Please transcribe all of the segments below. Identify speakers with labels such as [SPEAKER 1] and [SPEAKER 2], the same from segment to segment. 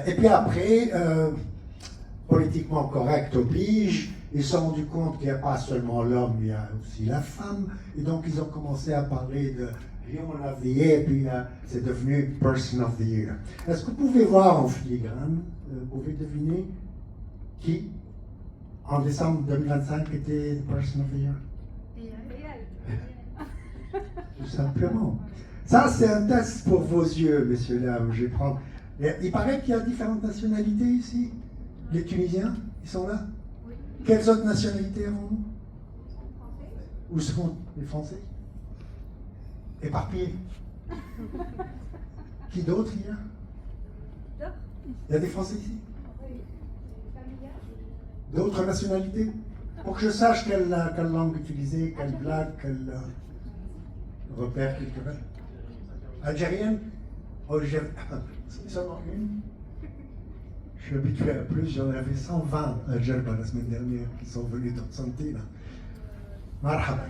[SPEAKER 1] Et puis après, politiquement correct oblige, ils se sont rendus compte qu'il n'y a pas seulement l'homme, il y a aussi la femme, et donc ils ont commencé à parler de Human of the Year, et puis c'est devenu Person of the Year. Est-ce que vous pouvez voir en filigrane, vous pouvez deviner qui, en décembre 2025, était Person of the Year? Tout simplement. Ça, c'est un test pour vos yeux, messieurs, dames. Je vais prendre. Il paraît qu'il y a différentes nationalités ici. Les Tunisiens, ils sont là? Oui. Quelles autres nationalités avons-nous? Où sont les Français? Éparpillés. Qui d'autre il y a? Il y a des Français ici? D'autres nationalités? Pour que je sache quelle langue utiliser, quelle blague, quel repère culturel. Algérienne? Seulement une? Je suis habitué à plus, j'en avais 120 à Djerba la semaine dernière qui sont venus dans santé là. Marhaba.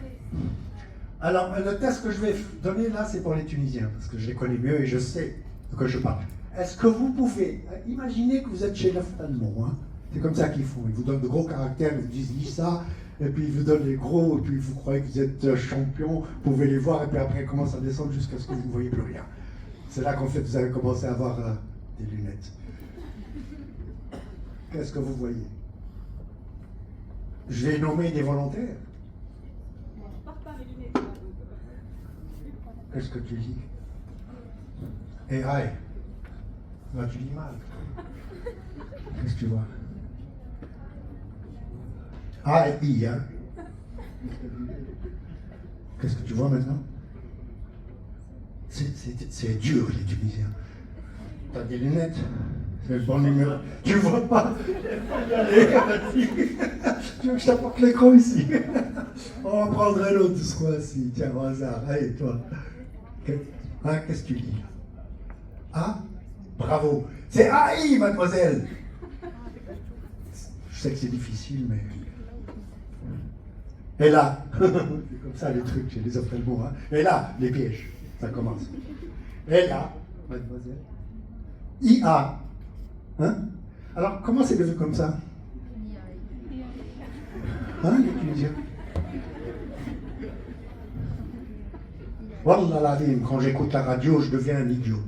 [SPEAKER 1] Alors, le test que je vais donner là, c'est pour les Tunisiens, parce que je les connais mieux et je sais de quoi je parle. Est-ce que vous pouvez imaginer que vous êtes chez l'ophtalmo, hein? C'est comme ça qu'ils font. Ils vous donnent de gros caractères, ils vous disent lis ça, et puis ils vous donnent les gros, et puis vous croyez que vous êtes champion, vous pouvez les voir, et puis après ils commencent à descendre jusqu'à ce que vous ne voyez plus rien. C'est là qu'en fait vous avez commencé à avoir des lunettes. Qu'est-ce que vous voyez? Je vais nommer des volontaires. Qu'est-ce que tu dis? AI. Là, tu dis mal. Qu'est-ce que tu vois? A et I, hein? Qu'est-ce que tu vois maintenant? C'est dur, les Tunisiens. T'as des lunettes? C'est le bon numéro. Tu vois pas? Allez, vas-y. Tu veux que je t'apporte l'écran ici? On va prendre un autre ce fois-ci. Tiens, au hasard. Allez, toi. Hein, qu'est-ce que tu dis? Ah? Bravo. C'est AI, mademoiselle. Je sais que c'est difficile, mais... Et là, c'est comme ça les trucs chez les ophtalmos, hein. Et là, les pièges, ça commence. Et là, mademoiselle, IA. Hein? Alors, comment c'est devenu comme ça? Hein, les Tunisiens? Wallah l'azim, quand j'écoute la radio, je deviens un idiot.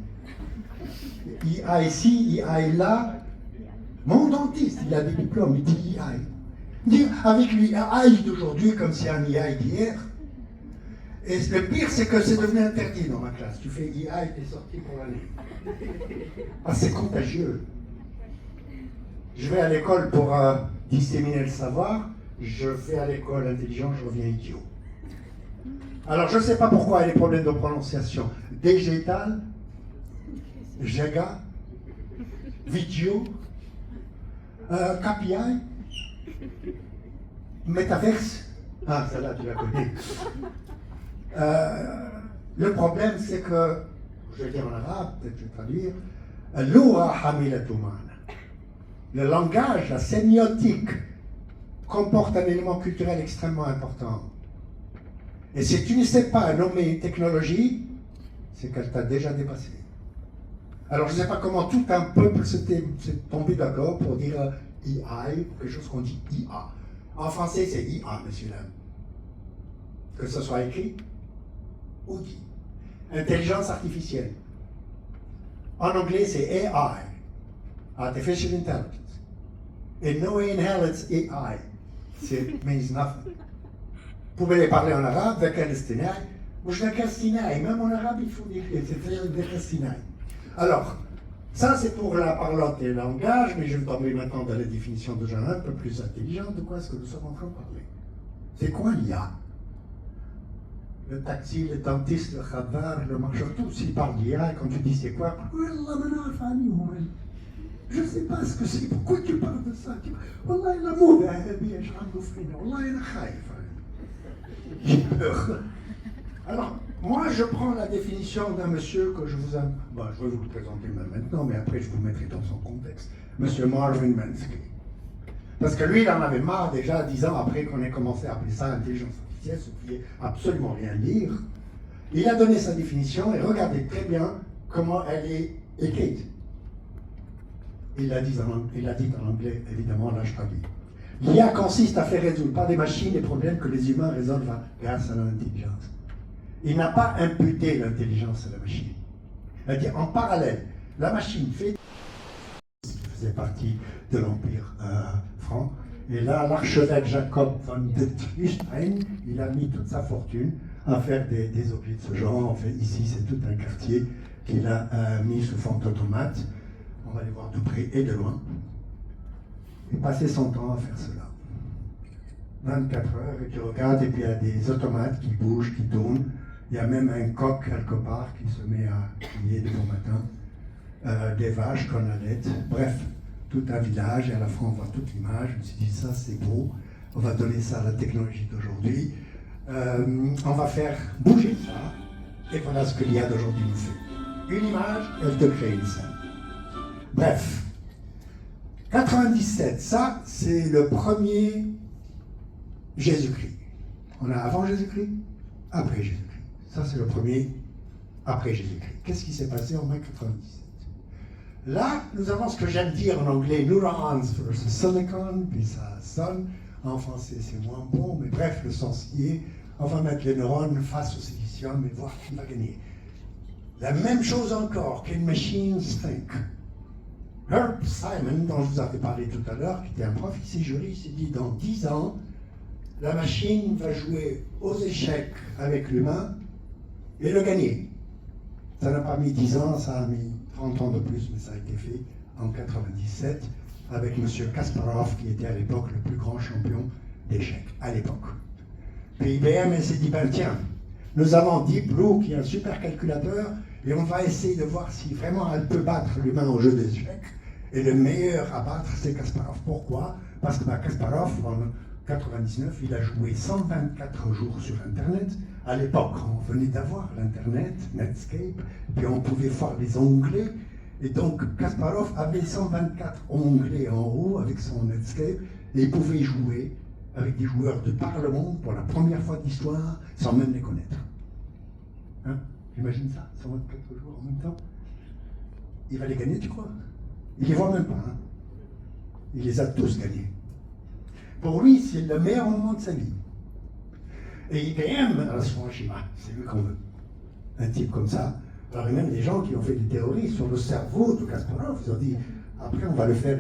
[SPEAKER 1] IA ici, IA là. Mon dentiste, il a des diplômes, il dit IA. Dire avec lui AI d'aujourd'hui comme c'est un IA d'hier. Et le pire, c'est que c'est devenu interdit dans ma classe. Tu fais IA et t'es sorti pour l'année. Ah, c'est contagieux. Je vais à l'école pour disséminer le savoir. Je vais à l'école intelligent, je reviens idiot. Alors, je ne sais pas pourquoi il y a des problèmes de prononciation. Digital, Jaga, Video, KPI, Métaverse. Ah, celle-là, tu la connais. Le problème, c'est que, je vais dire en arabe, peut-être je vais traduire, Loura Hamilatouman. Le langage, la sémiotique, comporte un élément culturel extrêmement important. Et si tu ne sais pas nommer une technologie, c'est qu'elle t'a déjà dépassé. Alors je ne sais pas comment tout un peuple s'est tombé d'accord pour dire AI, quelque chose qu'on dit IA. En français, c'est IA, monsieur l'homme. Que ce soit écrit ou dit. Intelligence artificielle. En anglais, c'est AI. Artificial Intelligence. Et no inherits AI. It means nothing. Vous pouvez les parler en arabe, avec un estinaï. Ou je n'ai même en arabe, il faut dire des estinaï. Alors, ça c'est pour la parlotte et le langage, mais je vais tomber maintenant dans la définition de genre un peu plus intelligente. De quoi est-ce que nous sommes en train de parler? C'est quoi l'IA? Le taxi, le dentiste, le khabar, le marchand, tous ils parlent d'IA. Quand tu dis c'est quoi? Je ne sais pas ce que c'est. Pourquoi tu parles de ça? Wallah, la mode, j'ai peur. Alors, moi, je prends la définition d'un monsieur que je vous ai... Bon, je vais vous le présenter même maintenant, mais après, je vous mettrai dans son contexte. Monsieur Marvin Minsky. Parce que lui, il en avait marre déjà 10 ans après qu'on ait commencé à appeler ça intelligence artificielle, ce qui est absolument rien dire. Il a donné sa définition et regardez très bien comment elle est écrite. Il l'a dit en anglais, évidemment, là je traduis. L'IA consiste à faire résoudre par des machines les problèmes que les humains résolvent grâce à l'intelligence. Il n'a pas imputé l'intelligence à la machine. Il a dit en parallèle, la machine fait qui faisait partie de l'Empire franc. Et là, l'archevêque Jacob von Triestein, il a mis toute sa fortune à faire des objets de ce genre. En fait, ici, c'est tout un quartier qu'il a mis sous forme d'automates. On va les voir de près et de loin. Il passait son temps à faire cela. 24 heures, et tu regardes, et puis il y a des automates qui bougent, qui tournent. Il y a même un coq quelque part qui se met à crier de bon matin. Des vaches qu'on allait. Bref, tout un village, et à la fin on voit toute l'image. Je me suis dit, ça c'est beau, on va donner ça à la technologie d'aujourd'hui. On va faire bouger ça, et voilà ce que l'IA d'aujourd'hui nous fait. Une image, elle te crée une scène. Bref, 97, ça c'est le premier Jésus-Christ. On a avant Jésus-Christ, après Jésus-Christ. Ça c'est le premier après Jésus-Christ. Qu'est-ce qui s'est passé en mai 97? Là, nous avons ce que j'aime dire en anglais, neurons versus silicon, puis ça sonne. En français, c'est moins bon, mais bref, le sens y est. On va mettre les neurones face au silicium et voir qui va gagner. La même chose encore, can machines think? Herb Simon, dont je vous avais parlé tout à l'heure, qui était un prof ici jury, s'est dit dans 10 ans, la machine va jouer aux échecs avec l'humain et le gagner. Ça n'a pas mis 10 ans, ça a mis 30 ans de plus, mais ça a été fait en 97 avec M. Kasparov, qui était à l'époque le plus grand champion d'échecs, à l'époque. Puis IBM s'est dit, ben tiens, nous avons Deep Blue qui est un supercalculateur, et on va essayer de voir si vraiment elle peut battre l'humain au jeu d'échecs. Et le meilleur à battre, c'est Kasparov. Pourquoi? Parce que Kasparov, en 99, il a joué 124 jours sur Internet. À l'époque, on venait d'avoir l'Internet, Netscape, puis on pouvait voir les onglets. Et donc, Kasparov avait 124 onglets en haut avec son Netscape, et il pouvait jouer avec des joueurs de par le monde pour la première fois de l'histoire, sans même les connaître. Hein? J'imagine ça, 124 jours en même temps. Il va les gagner, tu crois? Il les voit même pas. Hein? Il les a tous gagnés. Pour lui, c'est le meilleur moment de sa vie. Et IBM, à ce moment, c'est lui qu'on veut. Un type comme ça. Alors, il y a même des gens qui ont fait des théories sur le cerveau de Kasparov. Ils ont dit, après, on va le faire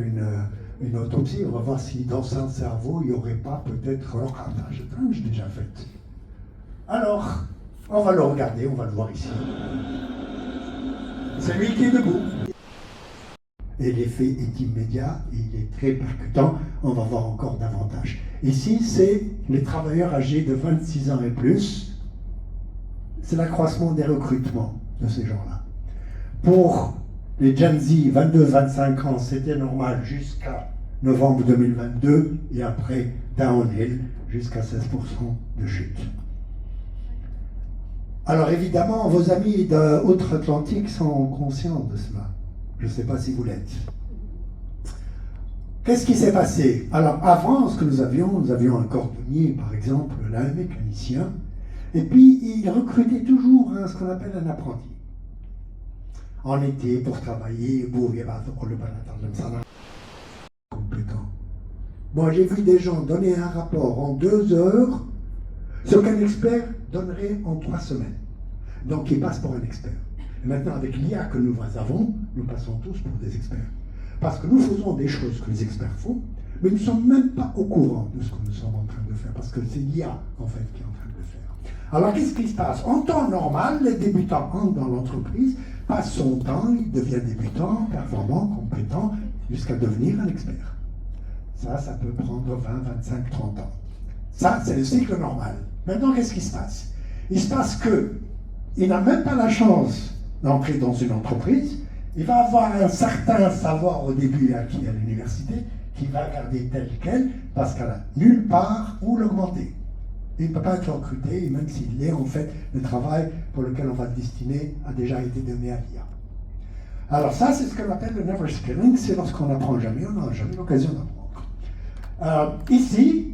[SPEAKER 1] une autopsie, on va voir si dans son cerveau, il n'y aurait pas peut-être un ratage étrange déjà fait. Alors, on va le regarder, on va le voir ici. C'est lui qui est debout. Et l'effet est immédiat, et il est très percutant, on va voir encore davantage. Ici, c'est les travailleurs âgés de 26 ans et plus. C'est l'accroissement des recrutements de ces gens-là. Pour les Gen Z, 22-25 ans, c'était normal jusqu'à novembre 2022, et après, downhill, jusqu'à 16% de chute. Alors évidemment, vos amis d'outre-Atlantique sont conscients de cela. Je ne sais pas si vous l'êtes. Qu'est-ce qui s'est passé? Alors avant, ce que nous avions un cordonnier, par exemple, là, un mécanicien, et puis il recrutait toujours ce qu'on appelle un apprenti. En été, pour travailler, compétent. Moi, j'ai vu des gens donner un rapport en 2 heures, ce qu'un expert donnerait en 3 semaines. Donc, il passe pour un expert. Et maintenant, avec l'IA que nous avons, nous passons tous pour des experts. Parce que nous faisons des choses que les experts font, mais nous ne sommes même pas au courant de ce que nous sommes en train de faire, parce que c'est l'IA, en fait, qui est en train de le faire. Alors, qu'est-ce qui se passe? En temps normal, les débutants entrent dans l'entreprise, passent son temps, il devient débutant, performant, compétent, jusqu'à devenir un expert. Ça peut prendre 20, 25, 30 ans. Ça, c'est le cycle normal. Maintenant, qu'est-ce qui se passe? Il se passe qu'il n'a même pas la chance d'entrer dans une entreprise. Il va avoir un certain savoir au début acquis à l'université, qu'il va garder tel quel, parce qu'elle n'a nulle part où l'augmenter. Il ne peut pas être recruté, et même s'il l'est, en fait, le travail pour lequel on va le destiner a déjà été donné à l'IA. Alors ça, c'est ce qu'on appelle le never skilling, c'est lorsqu'on n'apprend jamais, on n'a jamais l'occasion d'apprendre. Ici,